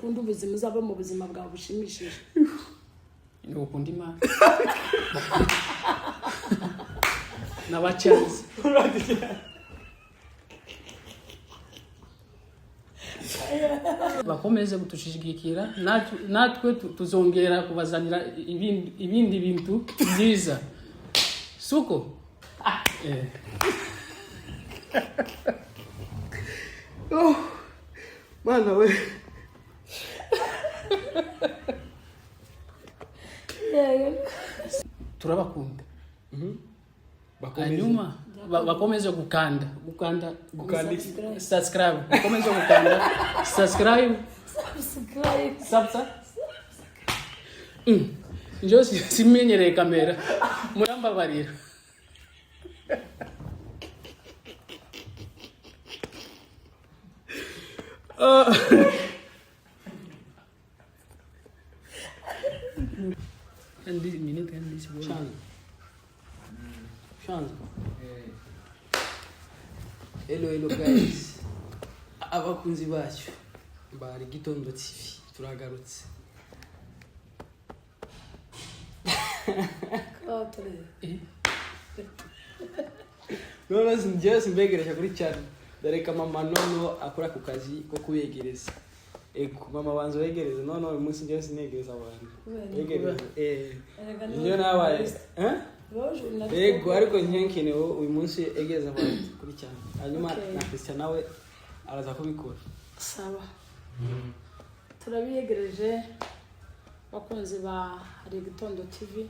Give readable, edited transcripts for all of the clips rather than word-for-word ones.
ukunda ubuzima uzaba mu buzima bwawe bushimishije ni ukunda Imana n'abacyanze bakomeze gutushigikira natwe tuzongera kubazanira ibindi bintu byiza suko Oh, mana we. turabakunda hanyuma bakomeze gukanda subscribe bakomeze gukanda subscribe njye simenyereye kamera murambabarira and this minute and this one Chance. Hello guys. Abakunzi bacu bari Gitondo TV turagarutse. None sinjye simbegereje kuri cyane. Dareka mama nono akora ku kazi ko kubegereza. Ego mama banzo wegereza none uyu munsi njye sinegereza abantu. Wegereza njye nabaye ego ariko nkenkene uyu munsi egeza abantu kuri cyane. Hanyuma na Christian nawe araza kubikora. Saba. Turabiyegereje bakunzi ba hari Gitondo TV.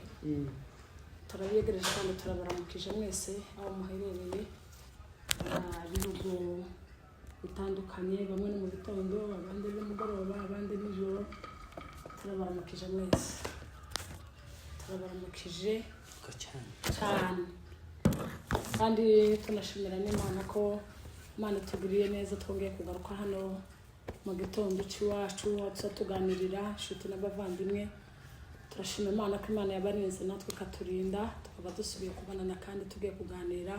Turabiyegereje kandi turabaramukije mwese aho muherereye. Ibihugu bitandukanye bamwe mu gitondo abandi n'umugoroba abandi nijoro turabaramukije mwese turabaramukije cyane kandi tunashimira n'Imana ko Imana tugiriye neza twongeye kugaruka hano mu gitondo cy'iwacu tuganirira inshuti n'abavandimwe turashimira Imana ko Imana yabarinze natwe ikaturinda tukaba dusubiye kubonana kandi tugiye kuganira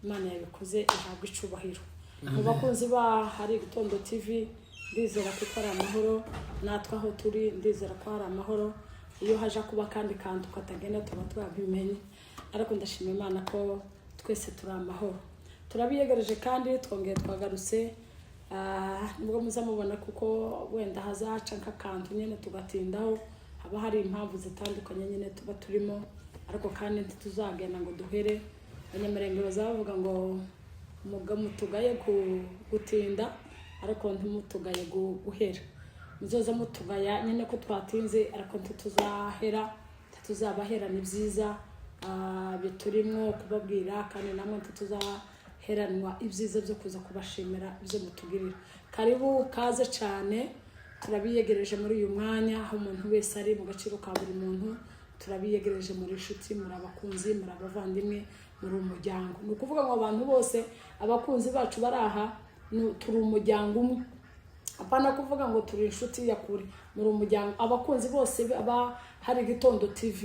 Imana yabikoze ihabwa icubahiro mu bakunzi ba hari Gitondo TV ndizera ko ari amahoro natwe aho turi ndizera ko ari amahoro iyo haje kuba kandi kantu katagenda tuba twabimenye ariko ndashimira Imana ko twese turi amahoro turabiyegereje kandi twongeye twagarutse nubwo muzamubona kuko wenda hazaca nk'akantu nyene tugatindaho haba hari impamvu zitandukanye nyene tuba turimo ariko kandi ntituzagenda ngo duhere abanyamerenge bazavuga ngo mutugaye gutinda ariko ntimutugaye guhera muzoza mutugaya nyene ko twatinze ariko ntituzahera tuzabahera ni byiza biturimo kubabwira kandi namwe ntituzaheranwa ibyiza byo kuza kubashimira ibyo mutugirira karibu kaze cyane turabiyegereje muri uyu mwanya aho umuntu wese ari mu gaciro ka buri muntu turabiyegereje muri inshuti muri abakunzi muri abavandimwe muri umuryango ni ukuvuga ngo abantu bose abakunzi bacu baraha turi umuryango umwe apana kuvuga ngo turi inshuti ya kure muri umuryango abakunzi bose aba hari Gitondo TV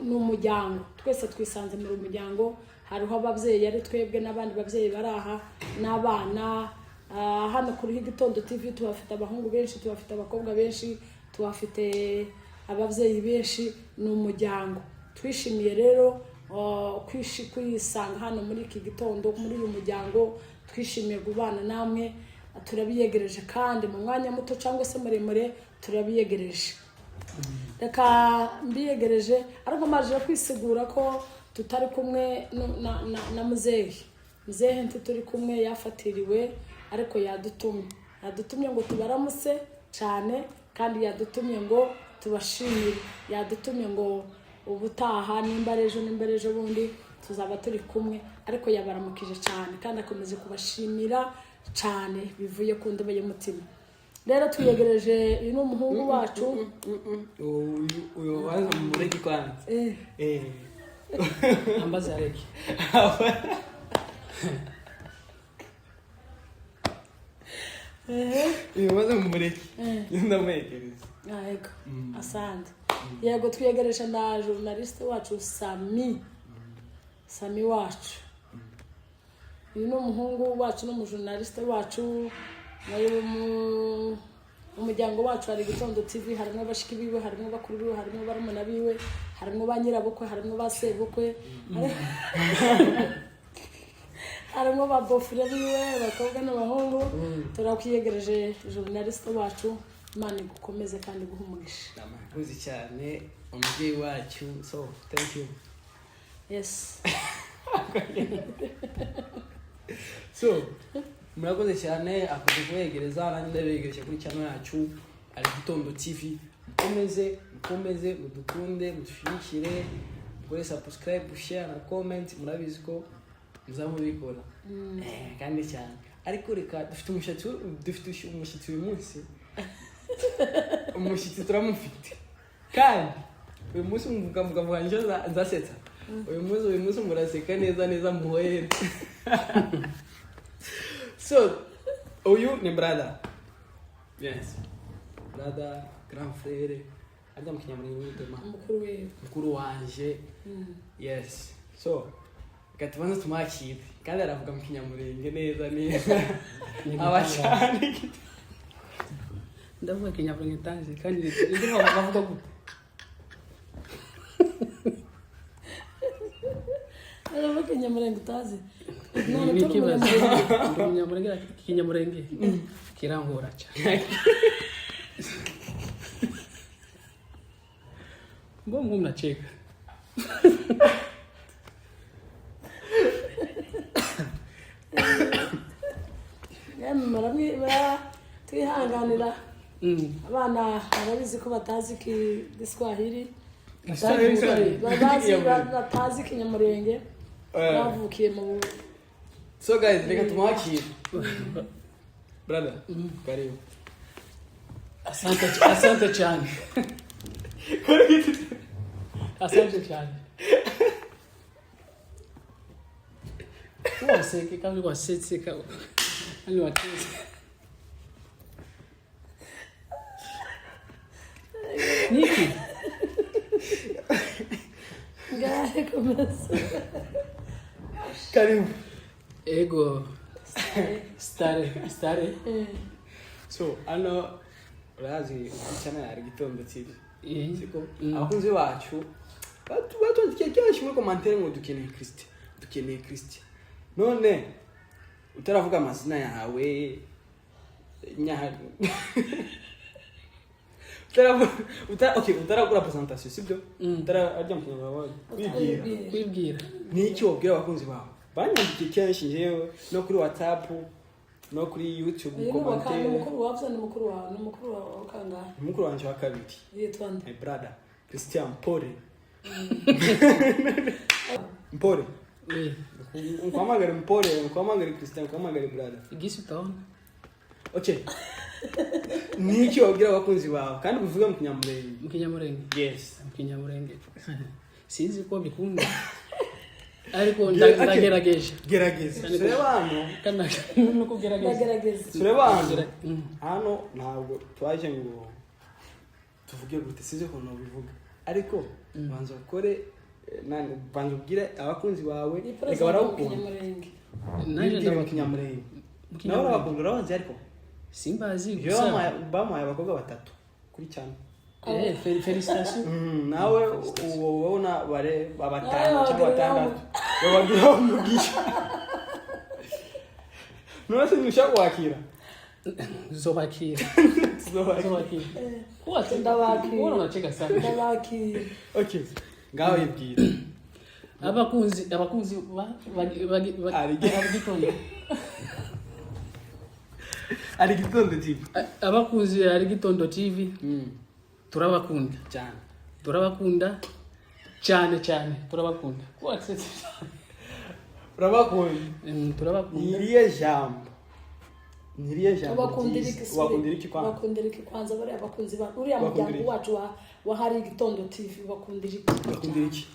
ni umuryango twese twisanze muri umuryango hariho ababyeyi ari twebwe n'abandi babyeyi baraha n'abana hano kuri Gitondo TV tubafite abahungu benshi tubafite abakobwa benshi tubafite ababyeyi benshi ni umuryango twishimiye rero kwisanga hano muri iki gitondo muri uyu muryango twishimiye kubana namwe turabiyegereje kandi mu mwanya muto cyangwa se muremure turabiyegereje reka mbiyegereje ariko maje kwisigura ko tutari kumwe na muzehe ntituri kumwe yafatiriwe ariko yadutumye ngo tubaramuse cyane kandi yadutumye ngo tubashimire yadutumye ngo ubutaha nimba ejo bundi tuzaba turi kumwe ariko yabaramukije cyane kandi akomeze kubashimira cyane bivuye ku ndobo y'umutima rero tuyegereje uyu n'umuhungu wacu uyu waza mu mureki kwanza ambaza reki uyu waza mu mureki ndamwegereza yego asante yego twiyegereje na journaliste wacu Sami wacu uyu n'umuhungu wacu n'umujournaliste wacu nayo umuryango wacu hari Gitondo TV, harimo abashiki biwe, harimo bakuru biwe, harimo barumuna biwe, harimo ba nyirabukwe, harimo ba sebukwe, harimo ba bofure biwe, abakobwa n'abahungu. Turakwiyegereje journaliste wacu, Imana igukomeze kandi guhumugisha. Murakoze cyane umubyeyi wacu, so thank you. Yes. So murakoze cyane akoze kuyegereza, nanjye ndabegereje kuri channel yacu ari Gitondo TV. mukomeze mudukunde, mudushigikire, mukore subscribe, share na comment. Murabizi ko muzamubikora kandi cyane. Ariko reka dufite umushyitsi uyu munsi. Umushyitsi turamufite kandi uyu munsi muvuga njye nzasetsa. Uyu munsi muraseka neza muhoye. So uyu ni brother. Yes, brother, grand frère, ajya mu Kinyamurenge n'itema mukuru wanje. Yes, so gatubanza tumakire kandi aravuga mu Kinyamurenge neza abacane. Ndavuga Kinyamurenge tanze kandi ndimo bavuga gute? Aravuga Kinyamurenge utazi. Ni kibazo. Kinyamurenge Kinyamurenge kirangora cyane. Mbona mnacheka? Maramwe twihanganira abana barabizi ko batazi Kiswahili, batazi Kinyamurenge, bavukiye mu. So guys, reka tumakire brother. Karibu. Asante cyane. Asante cyane. Waseke kandi wasetse ka. Ani wateze. Niki. Ngahe komeza. Karibu. Ego. Stare. So ano urazi channel ya Gitondo TV. Siko Mm. abakunzi bacu batondikiye kenshi muri commentaire ngo dukeneye Kristi. None utaravuga amazina yawe utarakora presentation sibyo? Utarajya mu Kinyarwanda Kwibwira. Niki wabwira abakunzi bawe? Banyandikiye kenshi njewe no kuri WhatsApp no kuri YouTube commentaire. Mukuru wavuze ni mukuru wa kangahe? Mukuru wanje wa kabiri. Yitwa nde? My brother Christian Mpore. Mpore. Nkwamagare Mpore, nkwamagare Christian, nkwamagare brother. Igisi utaona? Okay. Niki wabwira abakunzi bawe kandi uvuga mu Kinyamurenge? Mu Kinyamurenge. Yes. Mu Kinyamurenge. Sinzi ko bikunda. Ariko ndagerageje. Gerageza. Sureba hano. Kana nuko gerageza. Ndagerageza. Sureba hano. Hano ntabwo twaje ngo tuvuge gute, size ko nabivuga. Ariko banza ukore banza ubwire abakunzi bawe reka barawukunda. Naje ndaba Kinyamurenge. Nawe bakundura wanze ariko simbazi gusa. Yo bamuhaye abakobwa batatu kuri cyane. Félicitations. Nawe ubona bare abatanu cyangwa batandatu. Babagira umugisha. Nose nishaka wakira. Zobakira. Kwa Ndabakira. Mbona unacheka sana? Ndabakira. Okay. Ngaho yibwira. Abakunzi Ari Gitondo TV. Abakunzi ari Gitondo TV. Turabakunda Cyane. Turabakunda cyane. Turabakunda. Kwatsetse. Turabakunda. Niriye jambo. Bakundira iki kwanza bari abakunzi ba uriya muryango wacu wa hari Gitondo TV bakundira iki?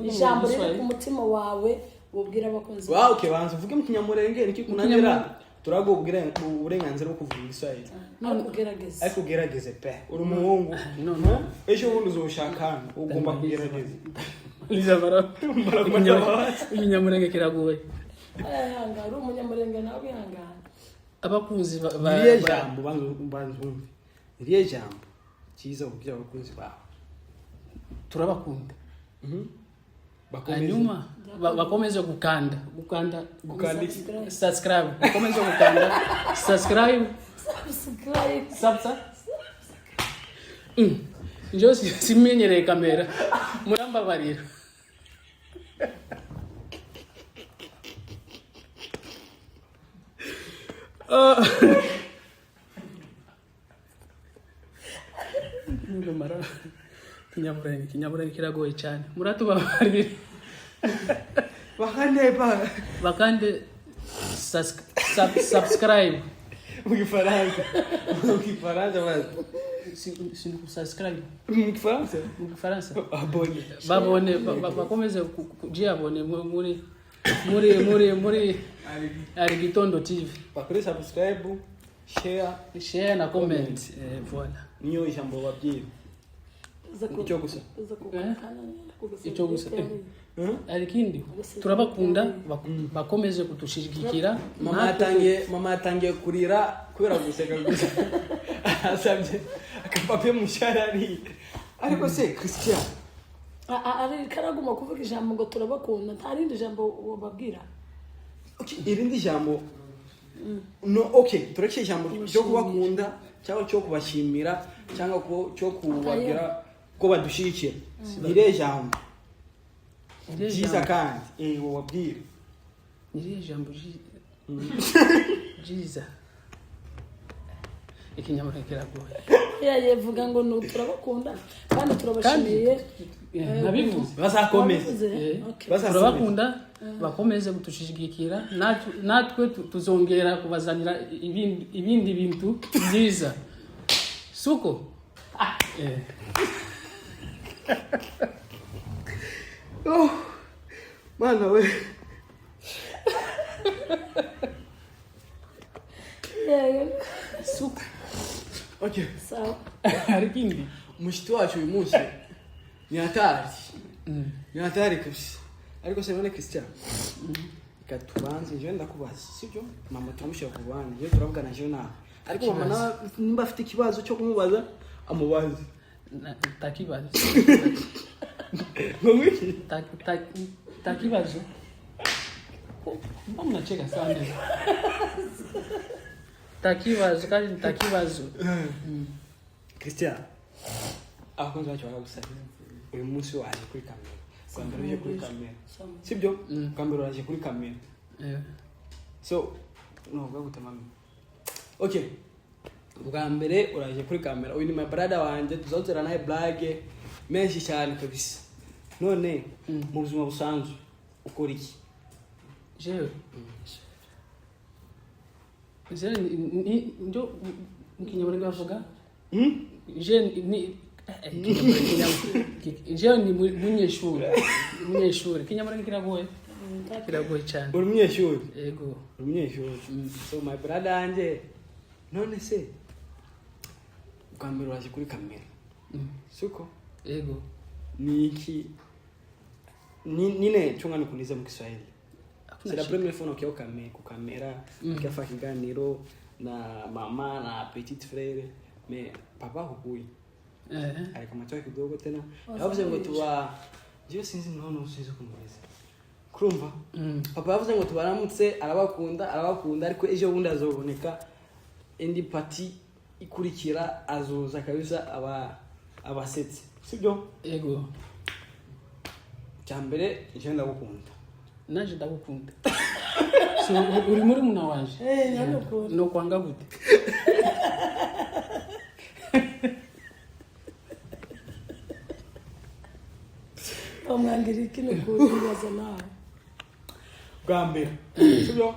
Ijambo riri ku mutima wawe ubwira abakunzi. Wow, okay, banza uvuge mu Kinyamurenge niki kunanira. Turagubwira uburenganzira bwo kuvuga Igiswahili. Kugerageza. Ariko ugerageze pe. Uri umuhungu. No. Ejo bundi uzoshaka ugomba kugerageza. Lizabara. Umunyamurenge kiragoye. Uri umunyamurenge nawe ihangana. Abakunzi Niriye jambo banza iriye jambo cyiza kugira abakunzi bawe. Turabakunda. Bakomeze Hanyuma bakomeze gukanda subscribe. Bakomeze gukanda subscribe. Njoo simenyereye kamera. Murambabarira. Ngomara kinyamurenge kiragoye cyane. Muratubabarira. Bakande subscribe. Mugifaransa basi. Si subscribe. Mugifaransa? Abone. Babone bakomeze kujiabone muri Arigitondo TV. Bakore subscribe, share na comment. Voilà. Niyo ijambo babwira. Icyo gusa. Icyo gusa. Arikindi turabakunda bakomeze kutushigikira. Mama atangiye kurira kubera guseka gusa. Asabye akapape musharari. Ariko se Christian ari karaguma kuvuga ijambo ngo turabakunda nta rindi jambo wababwira. Okay, irindi jambo no okay, tureke ijambo cyo kubakunda cyangwa cyo kubashimira cyangwa cyo kubabwira ko badushikira. Ire jambo jiza kandi wabwira. Ire jambo jiza ikinyamurenge kiragoye. Yavuga ngo no turabakunda kandi turabashimiye. Nabivuze bazakomeza. Turabakunda bakomeze gutushigikira natwe tuzongera kubazanira ibindi bintu byiza. Suko oh mana we. Suko okay sawa. Arikindi mushiti wacu uyu munsi ni hatari. Ni hatari kabisa. Ariko se none Christian ikatubanze je ndakubaza sibyo mama turamushira ku bana je turavugana je nawe ariko mama nimba afite ikibazo cyo kumubaza amubaze takibazo ngwiki takibazo mama cheka sana takibazo Christian akonza wacu bagusaba uyu munsi waje kuri kamera kwambara uje kuri kamera sibyo kwambara uraje kuri kamera so no gutama okay bwa mbere uraje kuri kamera uyu ni my brother wanje tuzozera naye blague menshi cyane kabisa none mu buzima busanzwe ukora iki jewe ndio mkinyamurenge bavuga je ni je ni munyeshuri kinyamurenge kiragoye cyane. Uri munyeshuri? Yego uri munyeshuri. So my brother anje none se kamera uraje kuri kamera suko yego ni iki nine chunga nikuulize mu Kiswahili. C'est la première fois que ku kamera ukafanya kiganiro na mama na petite frère mais papa hukui alikamatoa kidogo tena yavuze ngo tuba je sinzi nono usize kumureza kurumva papa yavuze ngo tubaramutse arabakunda ariko ejo bundi azoboneka indi party ikurikira azoza kabisa abasetse sibyo yego cyambere je ndagukunda naje ndagukunda so uri muri muna wanje no kwanga gute omwangiriki no kubaza nawe bwambere sibyo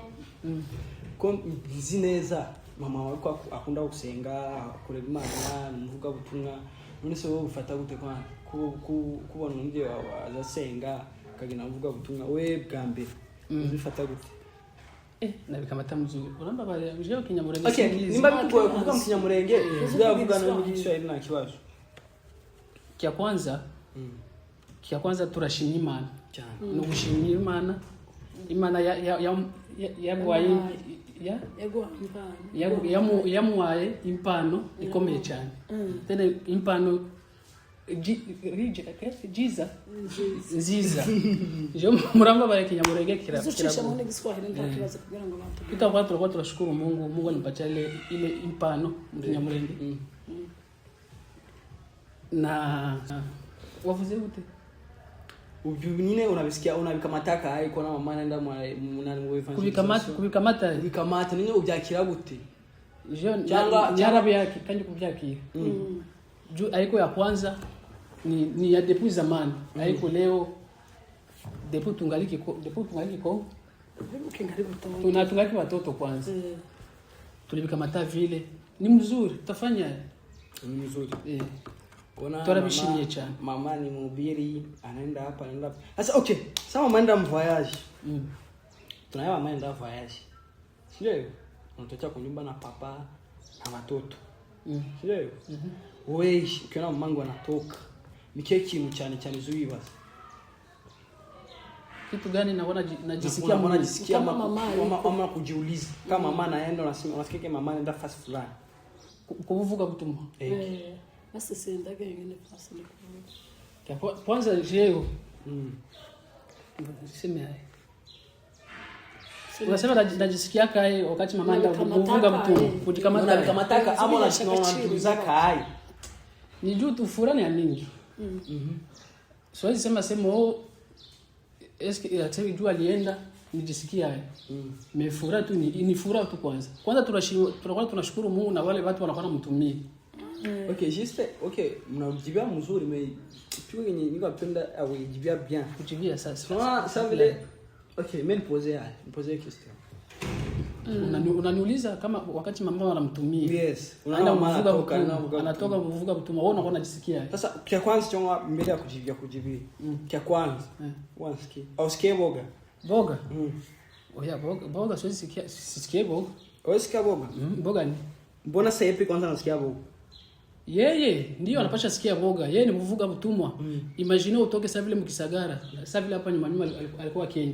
ko nzi neza mama wawe ko akunda gusenga akorera Imana nuvuga butumwa none se wowe ufata gute kwa kubona umubyeyi wawe azasenga akagenda avuga butumwa we bwambere uzifata gute nabikamata muzuri uramba bari uje kinyamurenge okay nimba bikugoye kuvuga mu kinyamurenge uzavugana mu Kiswahili nta kibazo kia kwanza turashimira Imana cyane no gushimira Imana yamuhaye impano ikomeye cyane. Tena impano nziza je muramba bare Kinyamulenge Zucisha mu Giswahili ndakibaza kugira ngo tutakuwa tulikuwa tunashukuru Mungu alimpatia ile impano Kinyamulenge. Na wavuze gute Ubu nyine unabisikia unabikamataka haiko na mama naenda munani mu evangelisation kubikamata nyine ubyakira gute cyangwa nyarabe yake kandi kubyakira juu haiko ya kwanza ni ya depuis zamani haiko leo depuis tungaliki ko tungaliki watoto kwanza tulibikamata vile ni mzuri tutafanya ni mzuri Turabishimye cyane. Mama ni mhubiri, anaenda hapa anaenda. Sasa okay, sasa mama anaenda mvoyage. Tunaye mama anaenda voyage. Sio? Unatoka kwa nyumba na papa na watoto. Sio? Wewe ukiona mamangu anatoka. Nikie kintu cyane zuyi basi. Kitu gani naona najisikia mama kujiuliza. Kama mama anaenda unasikia mama anaenda fast fulani. Kuvuga kutumwa. Basi siendage yengine fast ni kuvuga. Kwanza jeo. Sema hai. Unasema najisikia kai wakati mama anaenda kuvuga mtu kujikamata ama unatuliza kai. Ni juu tu furani ya mingi. Siwezi sema eske atsemi juu alienda nijisikia mefura tu ni fura tu kwanza. Kwanza tunashukuru Mungu na wale watu wanakuwa mtumie. Okay, juste okay, mnajibia mzuri mais tu yenye niko napenda awejibia bien. Kujibia sasa. Ça veut okay, mais poser question. Unaniuliza kama wakati mama anamtumia. Yes. Anatoka kuvuga mtumwa. Wewe unakuwa unajisikia. Sasa kia kwanza chonga mbele ya kujibia. Kia kwanza. Wansikia. Au sikia boga. Boga? Oya boga sikia boga. Wewe sikia boga? Boga ni. Mbona sasa hivi kwanza nasikia boga? Yeye ndio anapasha sikia boga. Yeye ni mvuga mtumwa. Imagine utoke sasa vile mkisagara. Sasa vile hapa nyuma alikuwa Kenya.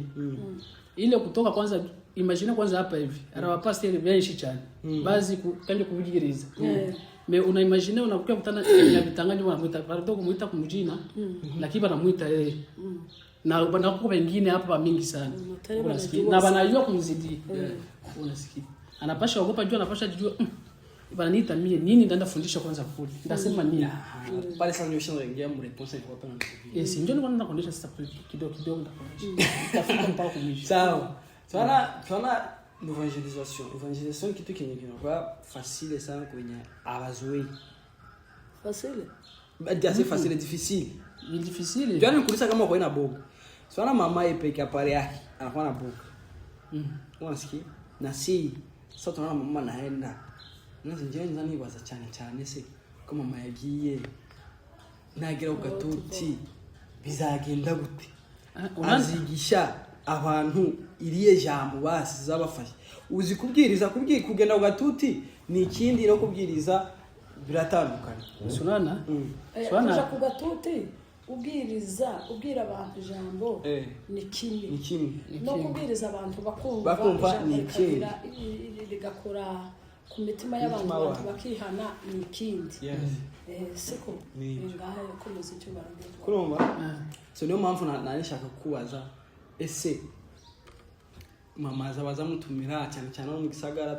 Ile kutoka kwanza imagine kwanza hapa hivi. Arawapasi ile benshi cyane. Bazi kanje kuvugiriza. Me una imagine unakuwa kutana na vitangaji wanamuita bado kumuita kumjina lakini banamuita yeye. Na banakuwa wengine hapa mingi sana. Na banajua kumzidi. Unasikia. Anapasha ogopa juu anapasha jua bananiita mie nini ndaenda fundisha kwanza kule. Ndasema nini? Pale sasa ndio shida ingia mu response kwa hapa na. Yes, ndio niko naenda kufundisha sasa kidogo ndafundisha. Tafika mpaka kumwisho. Sawa. Tunaona evangelisation kitu kenye kinakuwa facile sana kwenye abazoei. Facile? Badi facile difficile. Ni difficile. Jana nikulisa kama kwa ina boga. Tunaona mama yeye peke pale yake anakuwa na boga. Unasikia? Na si sasa tunaona mama naenda. Nazinje nzani baza cyane se ko mama yagiye nagira ugatuti bizagenda gute azigisha abantu iriye jambo basi zabafasha uzi kubwiriza kugenda ugatuti ni ikindi no kubwiriza biratandukanye sunana swana kugatuti ubwira abantu jambo ni kimwe no kubwiriza abantu bakumva ni ikindi ligakora ku mitima y'abantu bakihana ni ikindi. Siko ngaho yakomeza icyo barambye. Kurumva? So niyo mpamvu nashaka kubaza ese mama zabaza mutumira cyane no mu gisagara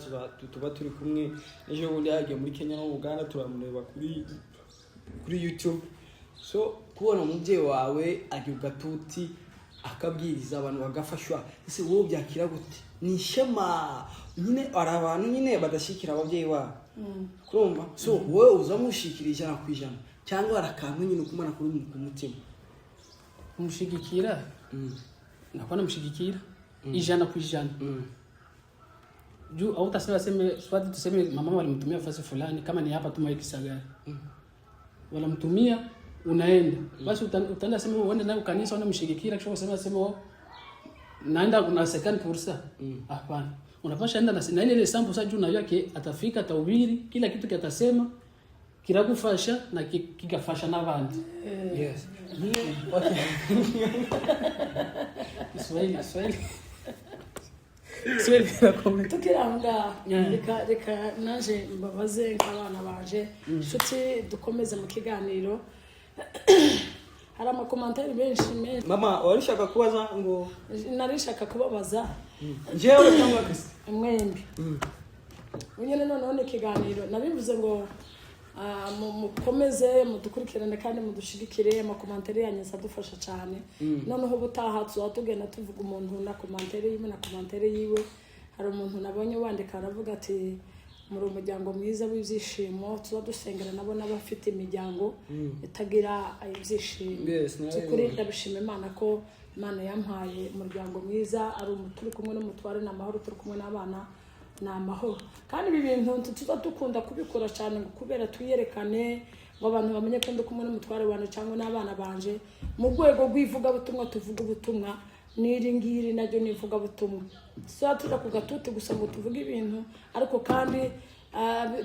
tuba turi kumwe ejo bundi yagiye muri Kenya no Uganda turamureba kuri YouTube. So kubona umubyeyi wawe agiye gatuti akabwiriza abantu bagafashwa ese wowe byakira gute? Ni shema nyine arabantu nyine badashikira ababyeyi babo. Kurumva? So wowe uzamushikirije nakwijana cyangwa arakantu nyine kumana kuri umutima. Umushigikira? Nakwana mushigikira? Ijana kwijana. Juu au swati tuseme mama walimtumia fasi fulani kama ni hapa tuma Kisagara. Walamtumia unaenda. Basi utaenda sema uende nayo kanisa uone mshigikira kisha sema naenda kuna second fursa. Hapana. Unapasha enda na ile sample sasa juu na yake atafika atahubiri kila kitu kitasema kirakufasha na kikafasha n'abandi. Yes. Okay. Swahili. Sibere birakomeye. tukiranga reka naje mbabaze nk'abana baje inshuti dukomeze mu kiganiro. Hari amakomantere menshi. Mama warishaka kubaza ngo narishaka kubabaza jewe cyangwa Kristo mwembi unyene noneho ikiganiro nabivuze ngo mukomeze mudukurikirane kandi mudushigikire amakomantere yanyu adufasha cyane. Noneho butaha tuzatugenda tuvuga umuntu na komantere yiwe na komantere yiwe. Hari umuntu nabonye wandika aravuga ati muri umuryango mwiza w'ibyishimo tuzadusengera nabo n'abafite imiryango itagira ibyishimo. Tukuri ndabishima Imana ko Imana yampaye umuryango mwiza ari umuturi kumwe n'umutware n'amahoro turi kumwe n'abana n'amahoro. Kandi ibi bintu tuza dukunda kubikora cyane kubera tuyerekane ngo abantu bamenye ko ndi kumwe n'umutware wanjye cyangwa n'abana banje mu rwego rw'ivuga butumwa tuvuga ubutumwa niringiri najyo nivuga butumwa. So tuza kugatuti gusa ngo tuvuge ibintu ariko kandi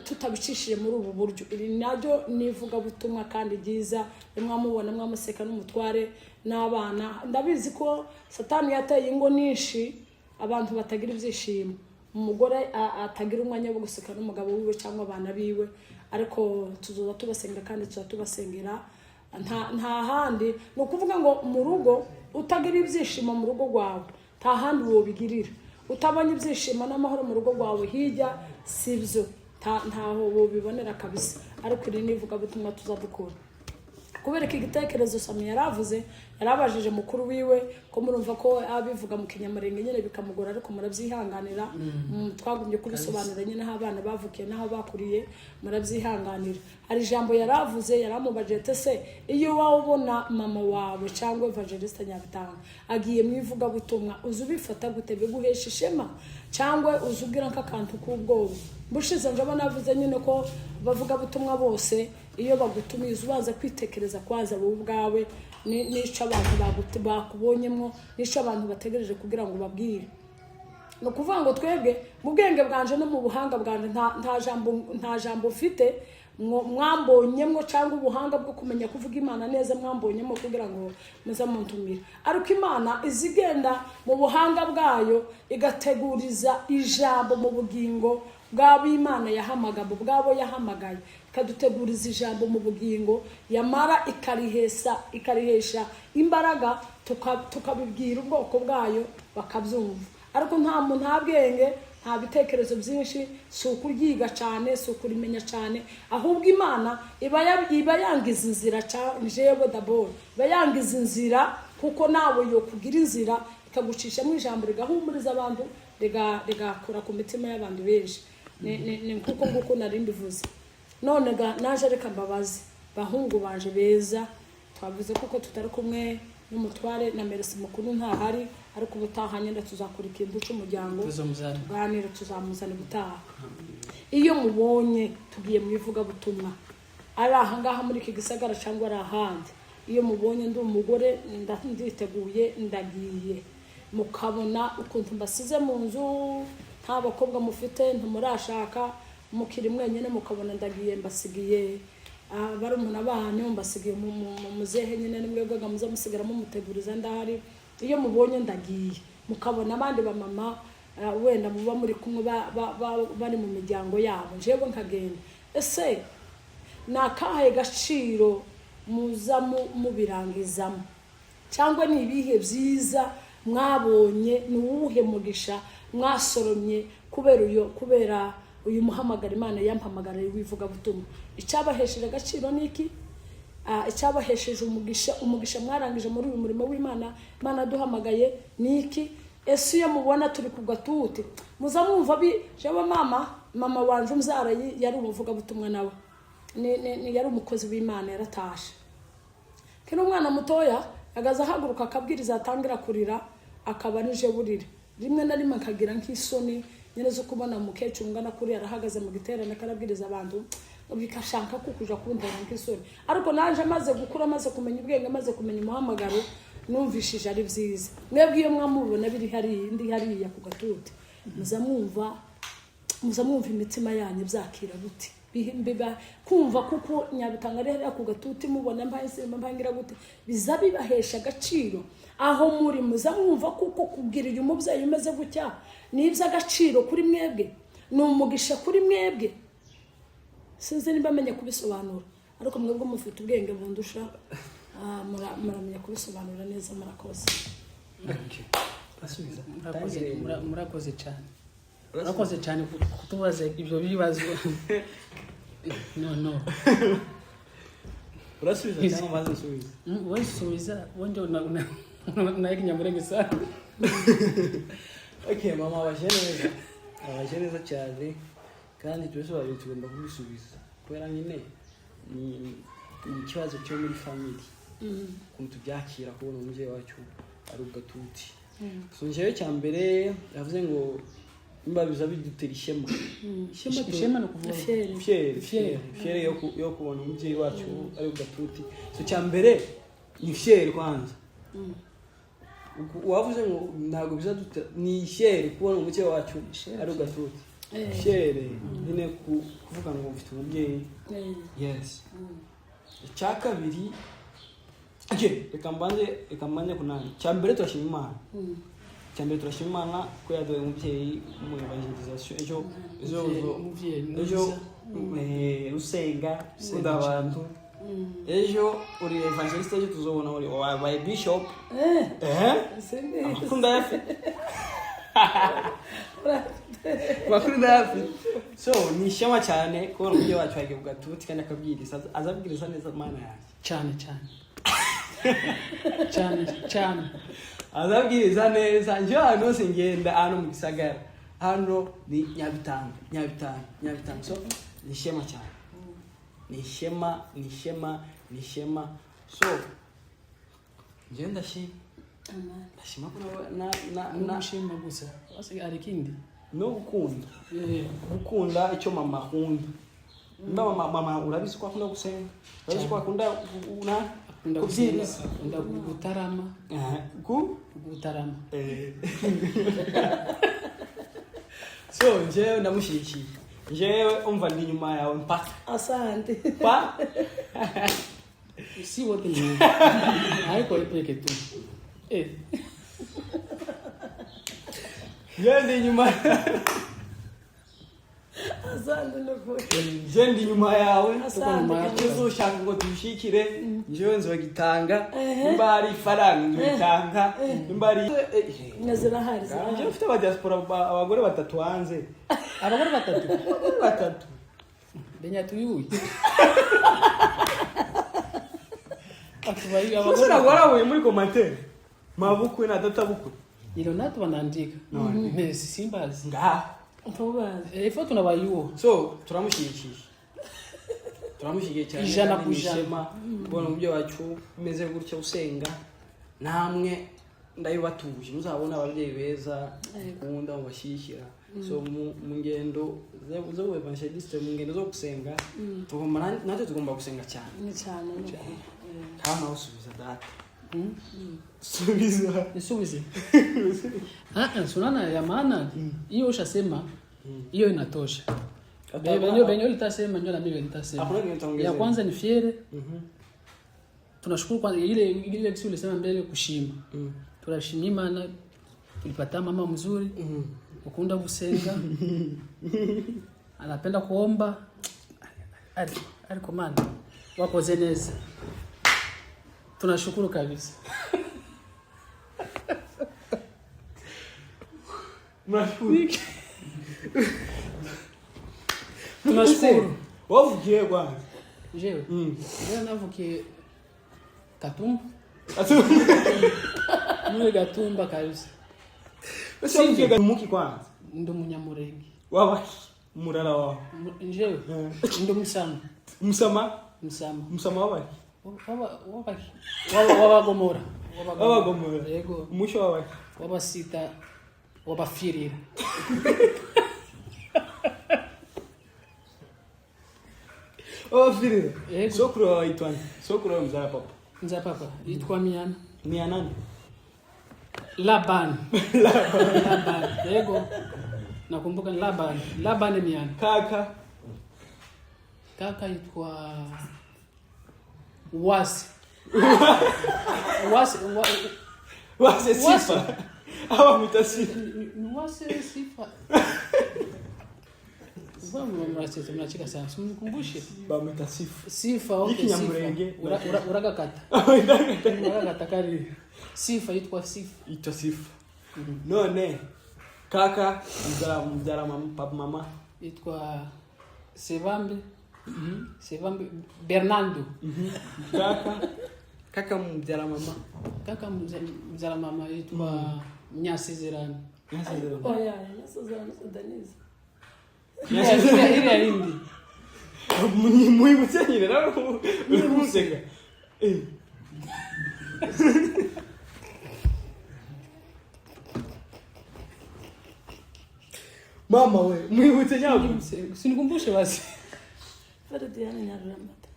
tutabicishije muri ubu buryo. Iri najyo nivuga butumwa kandi byiza mwamubona mwamuseka n'umutware n'abana. Ndabizi ko Satani yateye ingo nyinshi abantu batagira ibyishimo. Umugore atagira umwanya wo guseka n'umugabo wiwe cyangwa abana biwe ariko tuzoza tubasengera kandi tuza tubasengera nta handi. No kuvuga ngo mu rugo utagira ibyishimo mu rugo rwawe nta handi wobigirira. Utabanye ibyishimo n'amahoro mu rugo rwawe hirya sibyo ntaho wobibonera kabisa. Ariko iri nivuga butumwa tuzadukora kubera iki gitekerezo Sami yaravuze yarabajije mukuru wiwe ko murumva ko abivuga mu kinyamurenge nyene bikamugora ariko muravyihanganira. Twagumye kubisobanura nyene aho abana bavukiye naho bakuriye muravyihanganira. Hari ijambo yaravuze yaramubajete se iyo wabona mama wawe cyangwa Evangeliste Nyabitanga agiye mwivuga butumwa uzubifata gute biguhesha ishema cyangwa uzugira nk'akantu k'ubwoba. Bushize njaba navuze nyine ko bavuga butumwa bose iyo bagutumiye ubanza kwitekereza kwaza wowe ubwawe nico abantu bakubonyemo nico abantu bategereje kugira ngo babwire. No kuvuga ngo twebwe mu bwenge bwanje no mu buhanga bwanje nta jambo ufite mwambonyemo cyangwa ubuhanga bwo kumenya kuvuga Imana neza mwambonyemo kugira ngo muza muntumira. Ariko Imana izigenda mu buhanga bwayo igateguriza ijambo mu bugingo bwabo Imana yahamagabo bwabo yahamagaye ikaduteguriza ijambo mu bugingo yamara ikarihesha imbaraga tukabibwira ubwoko bwayo bakabyumva. Ariko nta muntu nta bwenge nta bitekerezo byinshi si ukuryiga cyane si ukurimenya cyane ahubwo Imana iba yangiza inzira jewe d'abord iba yangiza inzira kuko nawe yo kugira inzira ikagucisha mu ijambo rigahumuriza abantu rigakura ku mitima y'abantu benshi. Ni kuko nari mbivuze. None naje reka mbabazi bahungu banje beza twavuze kuko tutari kumwe n'umutware na Merisi mukuru ntahari ariko ubutahanye ndatuzakurikira imbuco umuryango ganira tuzamuzana gutaha. Iyo mubonye tugiye mu ivuga butumwa ari aha ngaha muri iki gisagara cyangwa ari ahandi iyo mubonye ndi umugore nditeguye ndagiye mukabona ukuntu mbasize mu nzu nta bakobwa mufite ntumurashaka mukiri mwenyene mukabona ndagiye mbasigiye bari umuntu banyu mbasigiye mu muzehe nyene nimwebwe muza musigaramo muteguriza ndahari. Iyo mubonye ndagiye mukabona abandi ba mama wenda muba muri kumwe bari mu miryango yabo jewe nkagenda ese nakahaye gaciro muza mubirangizamo cyangwa ni ibihe byiza mwabonye ni uwuhe mugisha mwasoromye kubera uyu muhamagara Imana yampamagara wivuga butumwa. Icyabahesheje agaciro niki icyabahesheje umugisha mwarangije muri uyu murimo w'Imana Imana duhamagaye niki. Ese iyo mubona turi kugatuti muza mwumva jewe mama wanje umzara yari umuvuga butumwa nawe ni yari umukozi w'Imana yaratashe kino umwana mutoya agaza haguruka akabwiriza atangira kurira akaba nije burire rimwe na rimwe akagira nk'isoni nyene zo kubona mukecuru ngana kuri arahagaze mu giterane karabwiriza abantu bikashanka kukuja kundana nk'isoni. Ariko nanje amaze gukura amaze kumenya ubwenge amaze kumenya umuhamagaro numvishije ari byiza. Mwebwe iyo mwamubona biri hari ndi hariya ku gatuti muza mwumva imitima yanyu byakira buti bihimbiba kumva kuko Nyabitanga rero ku gatuti mubona mbangira gute bizabibahesha agaciro aho muri muzamwumva kuko kubwirira umubyeyi umeze gutya nibyo agaciro kuri mwebwe n'umugisha kuri mwebwe sinzi niba amenye kubisobanura ariko mwebwe mufite ubwenge bundusha muramenya kubisobanura neza murakoze. Murakoze cyane. Murakoze cyane kutubaza ibyo bibazo. No. Urasubiza cyangwa maze usubiza? Wowe subiza wonje na ikinyamurenge sana. Okay, mama abashe neza cyane kandi twese bari tugomba kubisubiza kubera nyine ni ikibazo cyo muri family. Kuntu byakira kubona umuje wacu ari ugatuti. So njewe cyambere yavuze ngo imba biza bidutera ishema. Ishema no kuvuga fiere yo kubona umuje wacu ari ugatuti. So cyambere ni fiere kwanza. Wavuze ngo ntago biza ni fiere kubona umuje wacu ari ugatuti. Fiere nyine kuvuga ngo ufite umubyeyi. Yes. Cyakabiri reka mbanje kunani cyambere turashima Imana. Cyambere turashima Imana ko yadoye umubyeyi mu evangelization ejo usenga unda abantu ejo uri evangelist ejo tuzobona uri by bishop akunda yafi bakunda yafi so ni shema cyane ko umubyeyi wacu agiye kugatuti kandi akabwiriza azabwiriza neza Mana yanjye cyane azabwiriza neza nje hano hose ngenda hano mu gisagara hano ni Nyabitanga so ni shema cyane ni shema so nje ndashima ko na shema gusa wasiga ari kindi no gukunda icyo mama akunda mama urabizi ko akunda gusenga urabizi ko akunda kubyiriza gutarama gutarama so njewe ndamushyigikiye njewe umva ndi nyuma yawe mpaka asante pa si wote ni ariko ipeke tu ndi nyuma asante nako ndi nyuma yawe uzoshaka ngo tushikire njewe nzogitanga nimba ari faranga nzogitanga nimba ari nazira hari nje ufite aba diaspora abagore batatu hanze abagore batatu benya tuyuyi atubayi abagore warawe muri commentaire mabukwe na data bukwe ilo natu banandika mesi simbazi ntubaze ifo tunabayuo so turamushyigikiye cyane ijana ku ijana ubona umubyeyi wacu umeze gutya usenga namwe ndayibatuje muzabona ababyeyi beza ukunda mubashyigikira so mu ngendo zo evangeliste mu ngendo zo gusenga natwe tugomba gusenga cyane kandi nawe usubiza data subiza sunana ya maana hiyo ushasema hiyo inatosha. Benyo litasema ndio na mimi nitasema. Ya kwanza ni fiere. Tunashukuru kwanza ile kitu ulisema mbele kushima. Tunashima Imana tulipata mama mzuri. Ukunda gusenga. Anapenda kuomba. Alikomanda. Wako zeneza. Tunashukuru kabisa. Tunashukuru. Wavukiye kwanza. Jewe. Jewe navukiye Katumba. Mwe Gatumba kabisa. Wavukiye muki kwanza. Ndo Munyamurenge. Wawa murara wao. Jewe. Ndo Musama. Musama wawa. Wabagomora. Yego. Musho wawa. Wabasita. Wabafirira. Vile. Sokuru waitwani. Sokuru wa mzaa papa. Mzaa papa. Itwa Miana. Miana. Laban. Yego. Nakumbuka Laban. Laban Miana. Kaka. Kaka yitwa Wasi. Wase Sifa. Hawa mtasifa. Wasi Sifa. Vamos mrasete mnachika sana. Simkumbushe. Ba mtasifa. Sifa okay Hiki Sifa. Nyamurenge. Uraga kata. Uraga takari. Sifa yitwa Sifa. Ito Sifa. None kaka mzara mama Yitwa Sevambe. Sevambe Bernardo. Kaka mzara mama. Kaka mzala mama yitwa Nyasizerani. Oya, nasozana Denise. Ile hindi. Muhimu cyane rero umusega. Mama we, mwibutse nyago. Sinikumbushe basi. Ferdiane Nyaramata.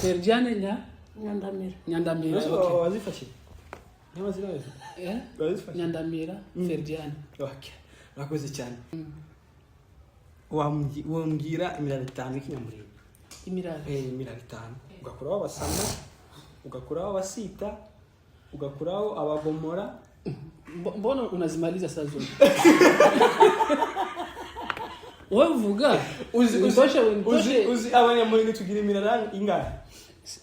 Ferdiane Nyandamira. Wazifashe. Nyama zirawe. Wazifashe. Nyandamira Ferdiane. Okay. Rakoze cyane. Wambwira imiraro 5 y'ikinyamurenge. Imiraro. Imiraro 5. Ugakuraho abasama, ugakuraho abasita, ugakuraho abagomora. Mbona unazimaliza saa zote? Wewe vuga. Uzi abanyamurenge tugira imiraro ingahe?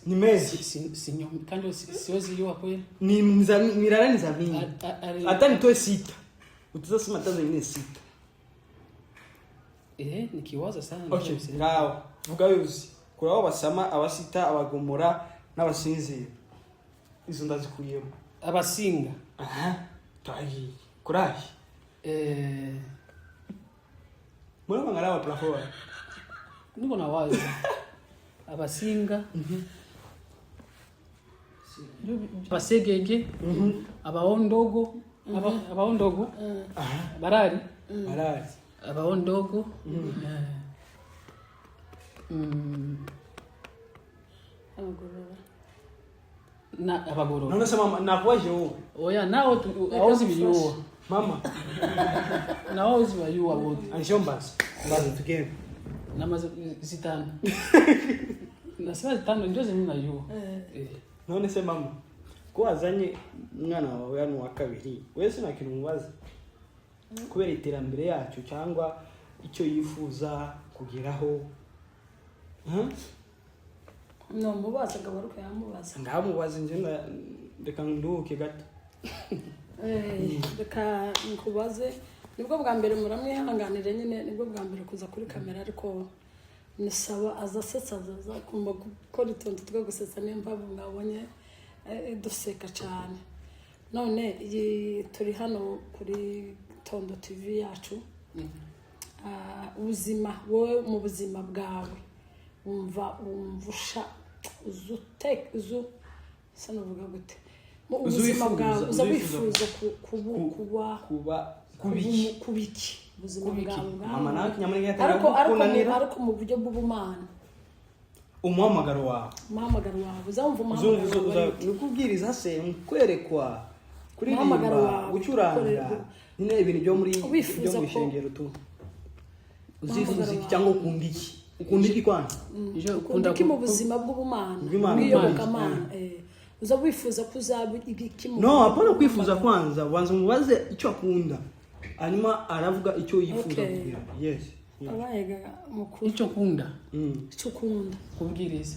Ni mezi. Sinyo kandi siwezi yua kweli. Ni miraro ni za mingi. Hata nitoe sita. Utazasema tazo nyingine sita. Nikiwaza sana. Okay, ngaho. Vuga yuzi. Kuraho abasama, abasita, abagomora n'abasinzira. Izo ndazikuyemo. Abasinga. Tayi. Kurahi. Mbona ngarawa plafo? Niko na wazo. Abasinga. Basegege. Abaondogo. Barari. Abaondogo. Abagorora. None sema nakuaje wewe? Oya nao hauzi biliwa. Mama. Na hauzi wayua wote. Anshombas. Ngazi tukeni. Namaze zitano. Nasema zitano ndio zenye najua. None se mama. Ko azanye umwana wawe hano wa kabiri. Wese nakimubaza. Kubera iterambere yacu cyangwa icyo yifuza kugeraho. No mubaza gabaruka yamubaza. Ngamubaza nje reka nduke gato. Reka nkubaze nibwo bwa mbere muramwihanganire nyine nibwo bwa mbere kuza kuri kamera ariko nisaba azasetsa aza kumba gukora itonto twa gusetsa n'impamvu ngabonye duseka cyane. None turi hano kuri Tondo TV yacu. Ubuzima wowe mu buzima bwawe umvusha uzu sanovuga gute mu ubuzima bwawe uza wifuza kuba kubiki ubuzima bwawe mama nawe kinyamurenge ariko mu buryo bw'ubumana umuhamagaro wawe uzamva umuhamagaro nikubwiriza se mukwerekwa kuririmba gucuranga nyine ibintu byo muri byo mu ishengero tu uzifuza iki cyangwa ukunda iki kwanza ukunda iki mu buzima bw'ubumana bw'iyobokamana uza wifuza kuzaba iki mu no hapana kwifuza kwanza wanza mubaze icyo akunda hanyuma aravuga icyo yifuza kugira yes abayega mukuru icyo kunda kubwiriza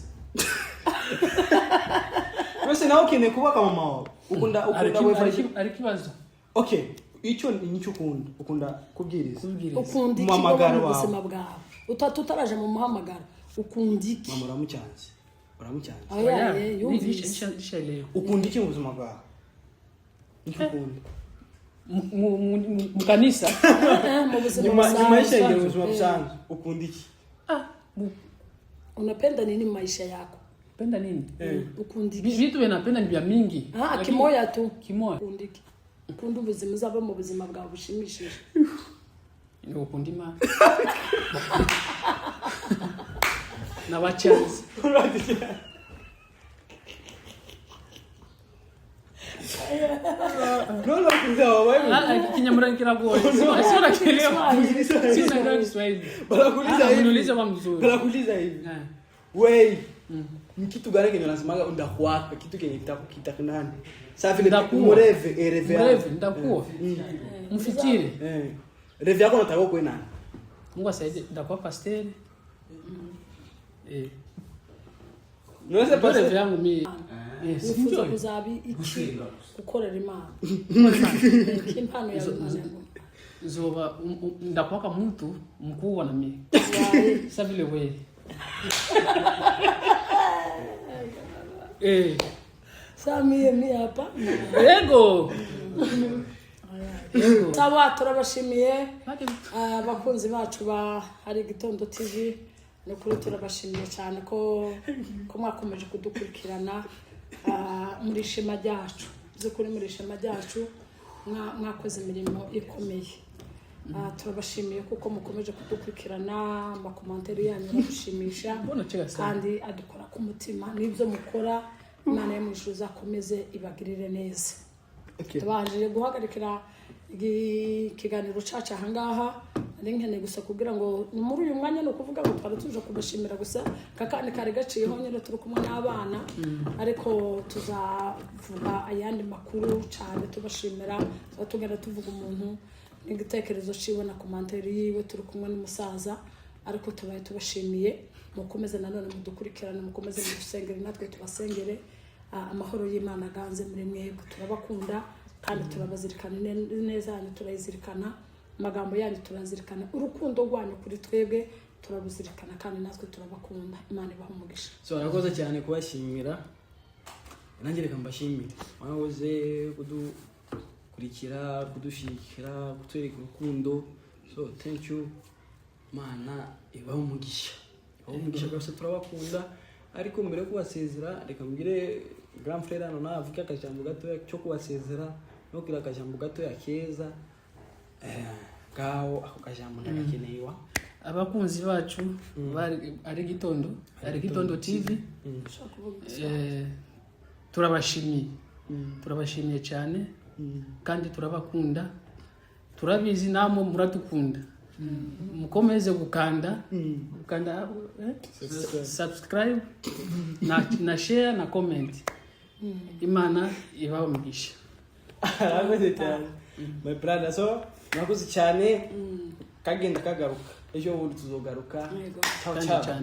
wese nawe ukeneye kuba kama mama wawe ukunda ari kibazo okay icyo nicyo ukunda kubwiriza ukunda iki mu buzima bwawe utaraje mu muhamagaro ukunda iki mama uramucyanze ukunda iki mu buzima bwawe nicyo ukunda mu kanisa mu buzima nyuma y'ishengero ubuzima busanzwe ukunda iki unapenda nini maisha yako penda nini ukunda iki vitu vinapenda ni vya mingi kimoya tu kimoya ukunda iki ukunda ubuzima uzaba mu buzima bwawe bushimishije ni ukunda Imana na bachanzi Nono kuza wawe. Kinyamura kiragoye. Sio na Kiswahili. Banakuuliza hivi. Unauliza kwa mzuri. Banakuuliza hivi. Wewe ni kitu gani kenye unasemaga ndakuwaka kitu kenye kitakunani? Sasa vile mureve reve ndakuwa. Mfikiri. Reve yako unataka kuwe nani? Mungu asaidie ndakuwa pastor. Unaweza Pale vyangu mimi nifuza kuzabi iki gukorera Imana. Impano yawe Imana. Zoba ndakwaka mtu mkubwa na mimi. Sasa vile wewe. Samiye ni hapa. Yego. Tawa turabashimiye abakunzi bacu ba Hari Gitondo TV. Nukuri turabashimiye cyane ko mwakomeje kudukurikirana muri shema ryacu. Zukuri muri shema ryacu mwakoze imirimo ikomeye. Turabashimiye kuko mukomeje kudukurikirana, amakomantere yanyu arabishimisha kandi adukora ku mutima. Nibyo mukora Imana yo mwijuru zakomeze ibagirire neza. Tubanje guhagarikira ikiganiro cacu ahangaha ari nkene gusa kugira ngo muri uyu mwanya no kuvuga ngo twari tuje kubashimira gusa kakane kare gaciyeho nyine turi kumwe n'abana ariko tuzavuga ayandi makuru cyane tubashimira tugenda tuvuga umuntu n'igitekerezo ciwe na commentaire yiwe turi kumwe n'umusaza ariko tubaye tubashimiye mukomeze nanone mudukurikirane mukomeze mudusengere natwe tubasengere amahoro y'Imana ganze muri mwebwe turabakunda kandi turabazirikana neza yanyu turayizirikana amagambo yanyu turazirikana urukundo rwanyu kuri twebwe turabuzirikana kandi natwe turabakunda Imana ibaha umugisha. So nakoze cyane kubashimira nanjye reka mbashimire mwahoze kudukurikira kudushikira kutwereka urukundo. So thank you Mana ibaha umugisha rwose turabakunda ariko mbere yo kubasezera reka mbwire grand frère hano navuga akajambo gato cyo kubasezera no kira akajambo gato ya keza gaho ako kajambo ndagakeneyewa abakunzi bacu bari Hari Gitondo TV turabashimiye cyane kandi turabakunda turabizi namwe muradukunda mukomeze gukanda subscribe na share na comment. Imana ibaho umugisha. Arakoze cyane my brother. So nakoze cyane kagenda kagaruka ejo bundi tuzogaruka. Ciao ciao.